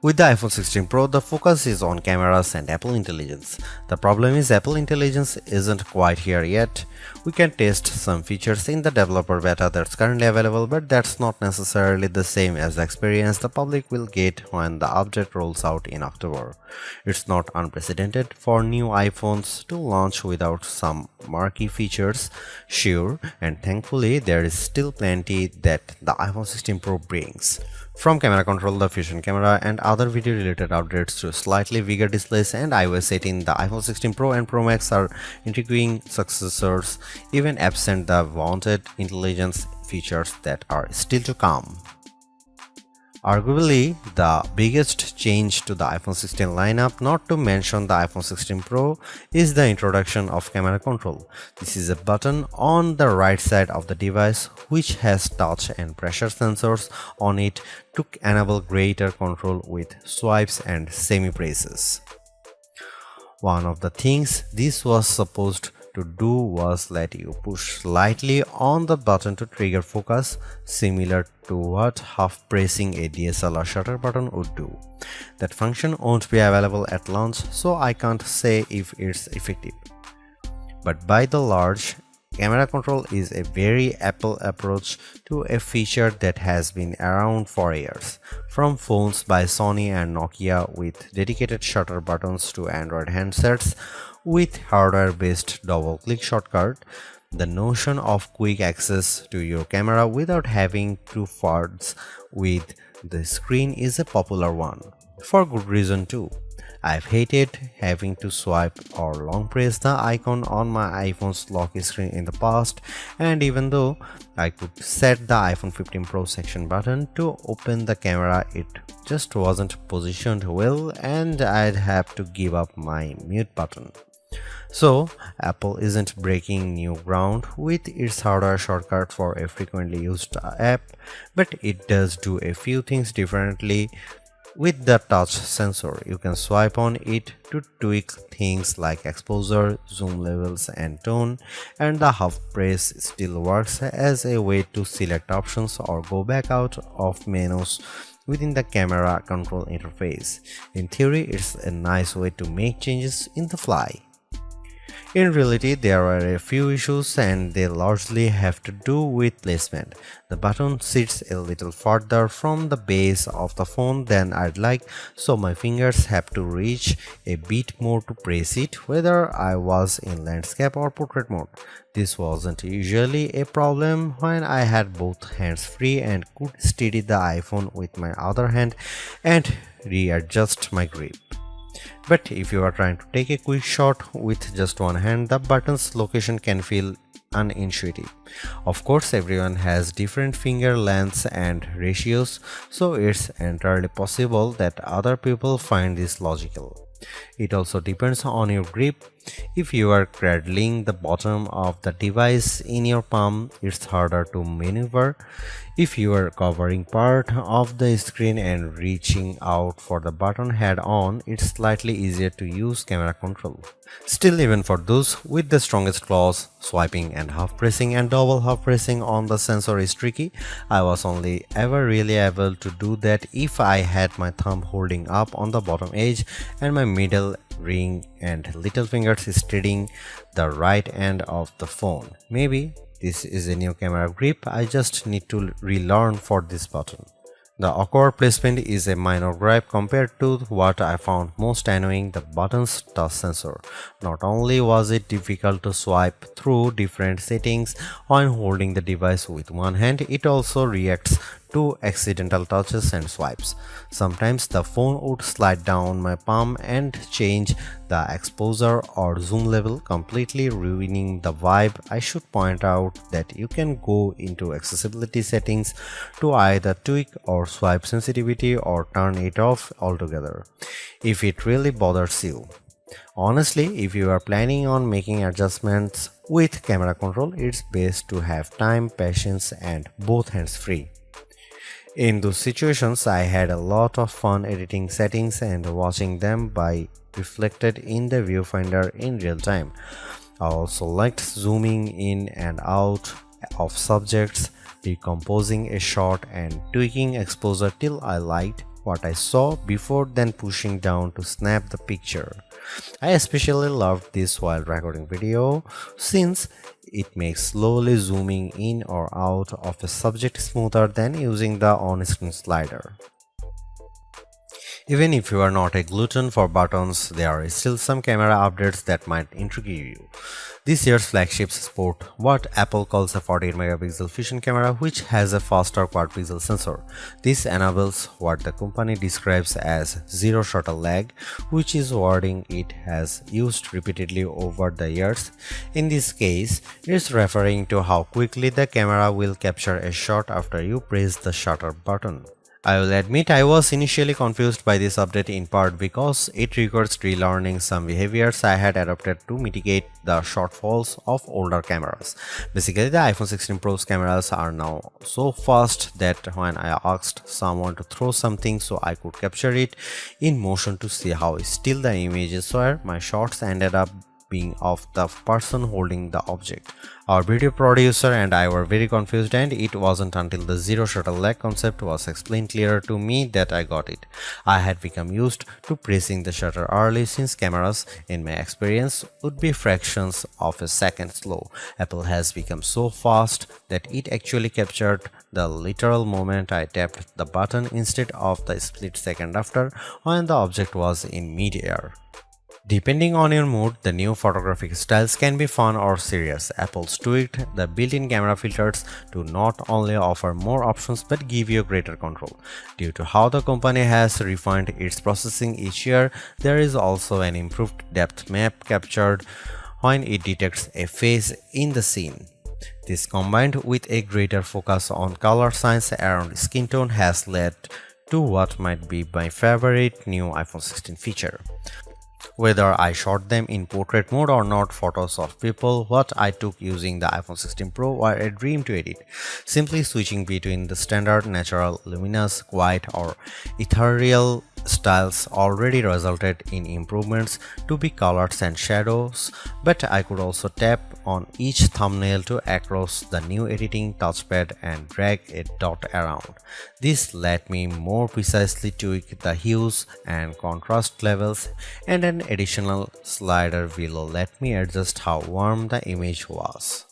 With the iPhone 16 Pro, the focus is on cameras and Apple Intelligence. The problem is Apple Intelligence isn't quite here yet. We can test some features in the developer beta that's currently available, but that's not necessarily the same as the experience the public will get when the update rolls out in October. It's not unprecedented for new iPhones to launch without some marquee features, sure, and thankfully there is still plenty that the iPhone 16 Pro brings. From camera control, the fusion camera, and other video related updates to slightly bigger displays and iOS 18, the iPhone 16 Pro and Pro Max are intriguing successors, even absent the wanted intelligence features that are still to come. Arguably, the biggest change to the iPhone 16 lineup, not to mention the iPhone 16 Pro, is the introduction of camera control. This is a button on the right side of the device which has touch and pressure sensors on it to enable greater control with swipes and semi-presses. One of the things this was supposed to do was let you push slightly on the button to trigger focus, similar to what half pressing a DSLR shutter button would do. That function won't be available at launch, so I can't say if it's effective. But by the large, camera control is a very Apple approach to a feature that has been around for years. From phones by Sony and Nokia with dedicated shutter buttons to Android handsets with hardware-based double-click shortcut, the notion of quick access to your camera without having to fudge with the screen is a popular one. For good reason too. I've hated having to swipe or long press the icon on my iPhone's lock screen in the past, and even though I could set the iPhone 15 Pro section button to open the camera, it just wasn't positioned well and I'd have to give up my mute button. So, Apple isn't breaking new ground with its hardware shortcut for a frequently used app, but it does do a few things differently. With the touch sensor, you can swipe on it to tweak things like exposure, zoom levels, and tone, and the half press still works as a way to select options or go back out of menus within the camera control interface. In theory, it's a nice way to make changes in the fly. In reality, there are a few issues and they largely have to do with placement. The button sits a little further from the base of the phone than I'd like, so my fingers have to reach a bit more to press it, whether I was in landscape or portrait mode. This wasn't usually a problem when I had both hands free and could steady the iPhone with my other hand and readjust my grip. But if you are trying to take a quick shot with just one hand, the button's location can feel unintuitive. Of course, everyone has different finger lengths and ratios, so it's entirely possible that other people find this logical. It also depends on your grip. If you are cradling the bottom of the device in your palm, it's harder to maneuver. If you are covering part of the screen and reaching out for the button head on, it's slightly easier to use camera control. Still, even for those with the strongest claws, swiping and half pressing and double half pressing on the sensor is tricky. I was only ever really able to do that if I had my thumb holding up on the bottom edge and my middle ring and little fingers steadying the right end of the phone. Maybe this is a new camera grip I just need to relearn for this button. The awkward placement is a minor gripe compared to what I found most annoying, the button's touch sensor. Not only was it difficult to swipe through different settings when holding the device with one hand, it also reacts to accidental touches and swipes. Sometimes the phone would slide down my palm and change the exposure or zoom level, completely ruining the vibe. I should point out that you can go into accessibility settings to either tweak or swipe sensitivity or turn it off altogether if it really bothers you. Honestly, if you are planning on making adjustments with camera control, it's best to have time, patience, and both hands free. In those situations, I had a lot of fun editing settings and watching them be reflected in the viewfinder in real time. I also liked zooming in and out of subjects, decomposing a shot and tweaking exposure till I liked what I saw before then pushing down to snap the picture. I especially loved this while recording video since it makes slowly zooming in or out of a subject smoother than using the on-screen slider. Even if you are not a glutton for buttons, there are still some camera updates that might intrigue you. This year's flagships sport what Apple calls a 48 megapixel fusion camera, which has a faster quad pixel sensor. This enables what the company describes as zero shutter lag, which is wording it has used repeatedly over the years. In this case, it's referring to how quickly the camera will capture a shot after you press the shutter button. I will admit I was initially confused by this update in part because it requires relearning some behaviors I had adopted to mitigate the shortfalls of older cameras. Basically, the iPhone 16 Pro's cameras are now so fast that when I asked someone to throw something so I could capture it in motion to see how still the images were, my shots ended up being of the person holding the object. Our video producer and I were very confused, and it wasn't until the zero shutter lag concept was explained clearer to me that I got it. I had become used to pressing the shutter early since cameras, in my experience, would be fractions of a second slow. Apple has become so fast that it actually captured the literal moment I tapped the button instead of the split second after when the object was in mid-air. Depending on your mood, the new photographic styles can be fun or serious. Apple's tweaked the built-in camera filters to not only offer more options but give you greater control. Due to how the company has refined its processing each year, there is also an improved depth map captured when it detects a face in the scene. This, combined with a greater focus on color science around skin tone, has led to what might be my favorite new iPhone 16 feature. Whether I shot them in portrait mode or not, photos of people what I took using the iPhone 16 Pro were a dream to edit. Simply switching between the standard, natural, luminous, quiet or ethereal styles already resulted in improvements to be colors and shadows, but I could also tap on each thumbnail to access the new editing touchpad and drag a dot around. This let me more precisely tweak the hues and contrast levels, and an additional slider will let me adjust how warm the image was.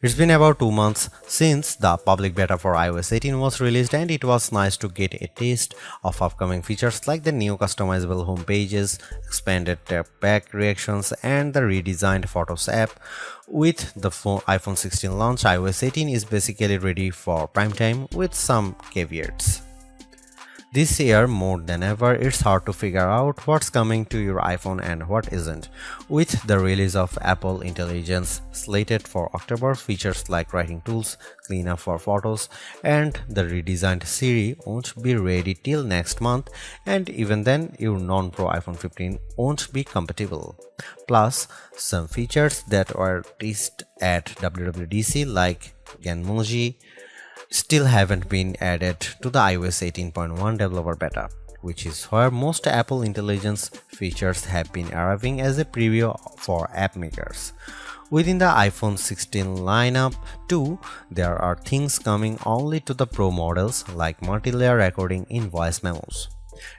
It's been about 2 months since the public beta for iOS 18 was released, and it was nice to get a taste of upcoming features like the new customizable home pages, expanded tap back reactions, and the redesigned Photos app. With the iPhone 16 launch, iOS 18 is basically ready for prime time with some caveats. This year, more than ever, it's hard to figure out what's coming to your iPhone and what isn't. With the release of Apple Intelligence slated for October, features like writing tools, cleanup for photos, and the redesigned Siri won't be ready till next month, and even then, your non-Pro iPhone 15 won't be compatible. Plus, some features that were teased at WWDC like Genmoji still haven't been added to the iOS 18.1 developer beta, which is where most Apple Intelligence features have been arriving as a preview for app makers. Within the iPhone 16 lineup too, there are things coming only to the Pro models like multi-layer recording in voice memos.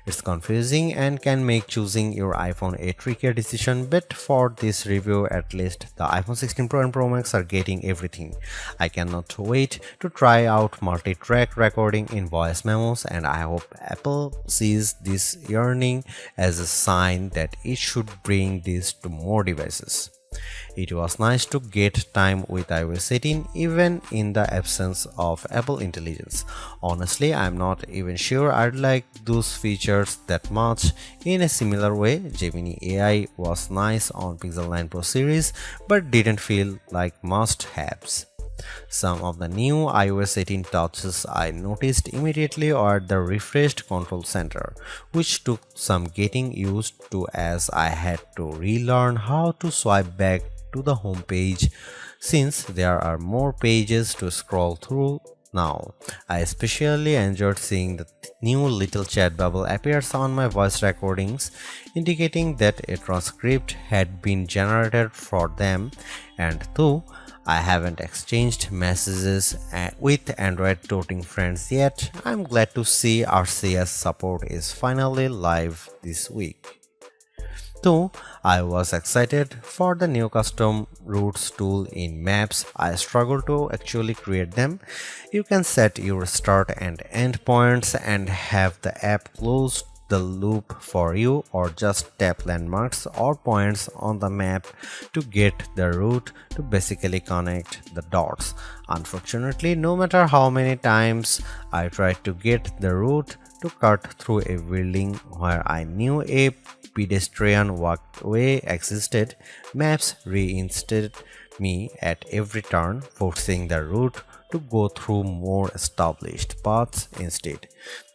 It's confusing and can make choosing your iPhone a trickier decision, but for this review at least, the iPhone 16 Pro and Pro Max are getting everything. I cannot wait to try out multi-track recording in voice memos, and I hope Apple sees this yearning as a sign that it should bring this to more devices. It was nice to get time with iOS 18 even in the absence of Apple Intelligence. Honestly, I'm not even sure I'd like those features that much. In a similar way, Gemini AI was nice on Pixel 9 Pro series but didn't feel like must-haves. Some of the new iOS 18 touches I noticed immediately are the refreshed control center, which took some getting used to as I had to relearn how to swipe back to the home page since there are more pages to scroll through now. I especially enjoyed seeing the new little chat bubble appears on my voice recordings, indicating that a transcript had been generated for them, and though I haven't exchanged messages with Android toting friends yet, I'm glad to see RCS support is finally live this week. Though I was excited for the new custom routes tool in Maps, I struggle to actually create them. You can set your start and end points and have the app close the loop for you, or just tap landmarks or points on the map to get the route to basically connect the dots. Unfortunately, no matter how many times I tried to get the route to cut through a building where I knew a pedestrian walkway existed, Maps reinstated me at every turn, forcing the route to go through more established paths instead.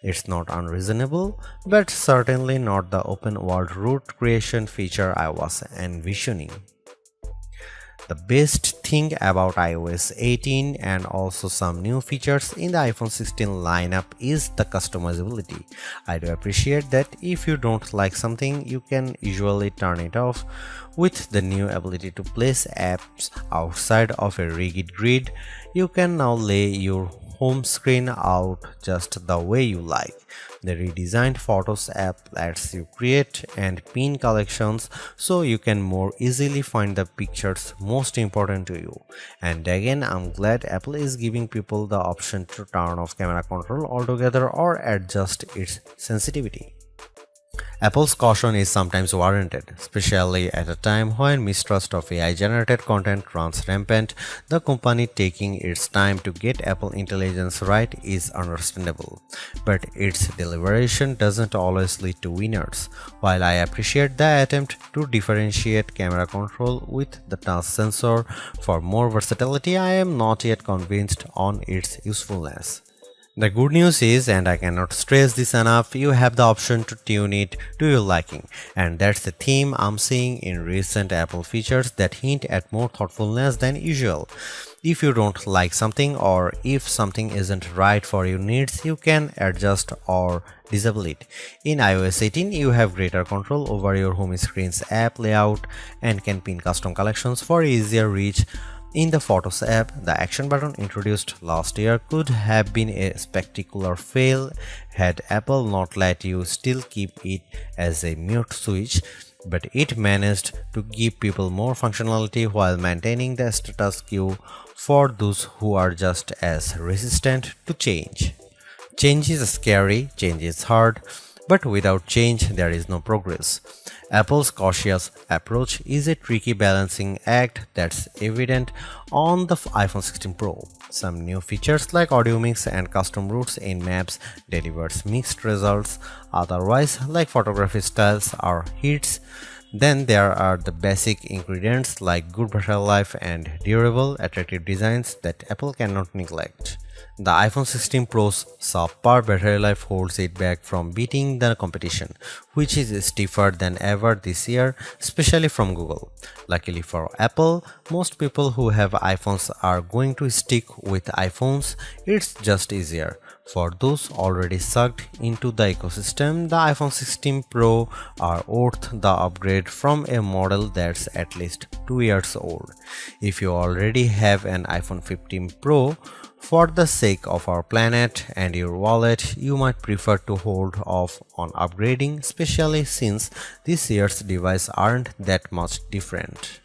It's not unreasonable, but certainly not the open world route creation feature I was envisioning. The best thing about iOS 18 and also some new features in the iPhone 16 lineup is the customizability. I do appreciate that if you don't like something, you can usually turn it off. With the new ability to place apps outside of a rigid grid, you can now lay your home screen out just the way you like. The redesigned Photos app lets you create and pin collections so you can more easily find the pictures most important to you. And again, I'm glad Apple is giving people the option to turn off camera control altogether or adjust its sensitivity. Apple's caution is sometimes warranted, especially at a time when mistrust of AI-generated content runs rampant. The company taking its time to get Apple Intelligence right is understandable, but its deliberation doesn't always lead to winners. While I appreciate the attempt to differentiate camera control with the touch sensor for more versatility, I am not yet convinced on its usefulness. The good news is, and I cannot stress this enough, you have the option to tune it to your liking, and that's the theme I'm seeing in recent Apple features that hint at more thoughtfulness than usual. If you don't like something or if something isn't right for your needs, you can adjust or disable it. In iOS 18, you have greater control over your home screen's app layout and can pin custom collections for easier reach. In the Photos app, the action button introduced last year could have been a spectacular fail had Apple not let you still keep it as a mute switch, but it managed to give people more functionality while maintaining the status quo for those who are just as resistant to change. Change is scary, change is hard, but without change there is no progress. Apple's cautious approach is a tricky balancing act that's evident on the iPhone 16 Pro. Some new features like audio mix and custom routes in Maps delivers mixed results, otherwise like photography styles are hits. Then there are the basic ingredients like good battery life and durable, attractive designs that Apple cannot neglect. The iPhone 16 Pro's subpar battery life holds it back from beating the competition, which is stiffer than ever this year, especially from Google. Luckily for Apple, most people who have iPhones are going to stick with iPhones. It's just easier. For those already sucked into the ecosystem, the iPhone 16 Pro are worth the upgrade from a model that's at least 2 years old. If you already have an iPhone 15 Pro, For the sake of our planet and your wallet, you might prefer to hold off on upgrading, especially since this year's devices aren't that much different.